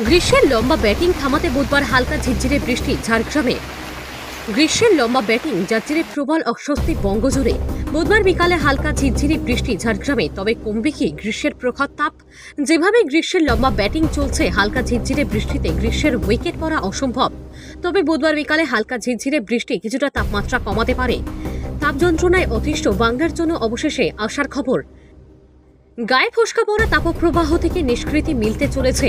গ্রীষ্মের লম্বা ব্যাটিং থামাতে বুধবার হালকা ঝিরঝিরে বৃষ্টি ঝাড়গ্রামে। গ্রীষ্মের লম্বা ব্যাটিং যার জেরে প্রবল অস্বস্তি বঙ্গজুড়ে। বুধবার বিকালে হালকা ঝিরঝিরি বৃষ্টি ঝাড়গ্রামে। তবে কমবে কি গ্রীষ্মের প্রখর তাপ? যেভাবে গ্রীষ্মের লম্বা ব্যাটিং চলছে, হালকা ঝিরঝিরে বৃষ্টিতে গ্রীষ্মের উইকেট পড়া অসম্ভব। তবে বুধবার বিকালে হালকা ঝিরঝিরে বৃষ্টি কিছুটা তাপমাত্রা কমাতে পারে। তাপ যন্ত্রণায় অতিষ্ঠ বাংলার জন্য অবশেষে আসার খবর। গায়ে ফসকা পড়া তাপপ্রবাহ থেকে নিষ্কৃতি মিলতে চলেছে,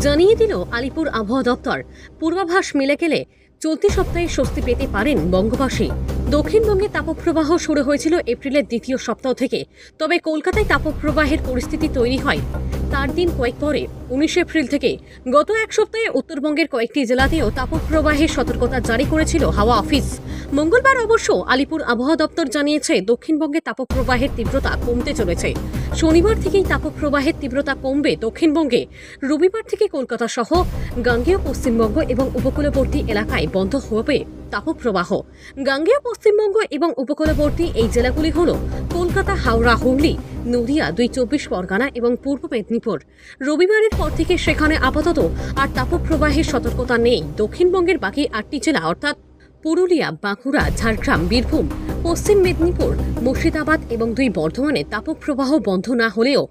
জানিয়ে দিল আলিপুর আবহাওয়া দপ্তর। পূর্বাভাস মিলে গেলে চলতি সপ্তাহে স্বস্তি পেতে পারেন বঙ্গবাসী। দক্ষিণবঙ্গে তাপপ্রবাহ শুরু হয়েছিল এপ্রিলের দ্বিতীয় সপ্তাহ থেকে। তবে কলকাতায় তাপপ্রবাহের পরিস্থিতি তৈরি হয় তার দিন কয়েক পরে 19 এপ্রিল থেকে। গত এক সপ্তাহে উত্তরবঙ্গের কয়েকটি জেলাতেও তাপপ্রবাহের সতর্কতা জারি করেছিল হাওয়া অফিস। মঙ্গলবার অবশ্য আলিপুর আবহাওয়া দপ্তর জানিয়েছে দক্ষিণবঙ্গে তাপপ্রবাহের তীব্রতা কমতে চলেছে। শনিবার থেকেই তাপপ্রবাহের তীব্রতা কমবে দক্ষিণবঙ্গে। রবিবার থেকে কলকাতা সহ গাঙ্গেয় পশ্চিমবঙ্গ এবং উপকূলবর্তী এলাকায় বন্ধ হবে তাপপ্রবাহ। গাঙ্গেয় পশ্চিমবঙ্গ এবং উপকূলবর্তী এই জেলাগুলি হল কলকাতা, হাওড়া, হুগলি, নদিয়া, 24 পরগনা এবং পূর্ব মেদিনীপুর। রবিবারের পর থেকে সেখানে আপাতত আর তাপপ্রবাহের সতর্কতা নেই। দক্ষিণবঙ্গের বাকি 8টি জেলা অর্থাৎ পুরুলিয়া, বাঁকুড়া, ঝাড়গ্রাম, বীরভূম, পশ্চিম মেদিনীপুর, মুর্শিদাবাদ এবং 2 বর্ধমানে তাপপ্রবাহ বন্ধ না হলেও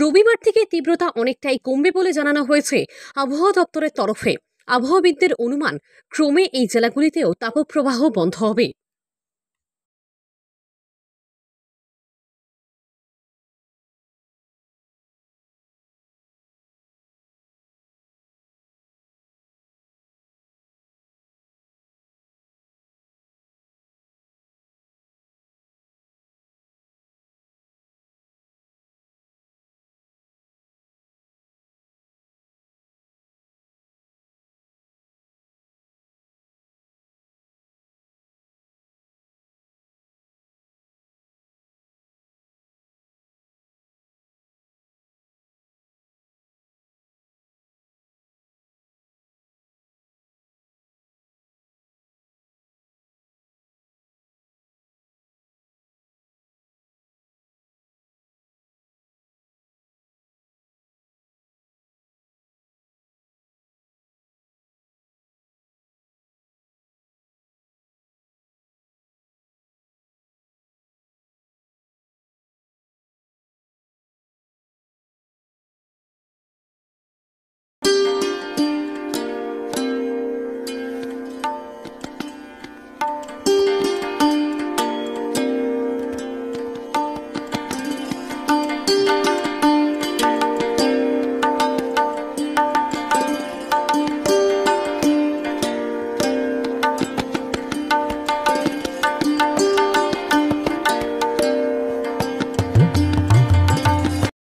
রবিবার থেকে তীব্রতা অনেকটাই কমবে বলে জানানো হয়েছে আবহাওয়া দপ্তরের তরফে। আবহাওয়াবিদদের অনুমান, ক্রমে এই জেলাগুলিতেও তাপপ্রবাহ বন্ধ হবে।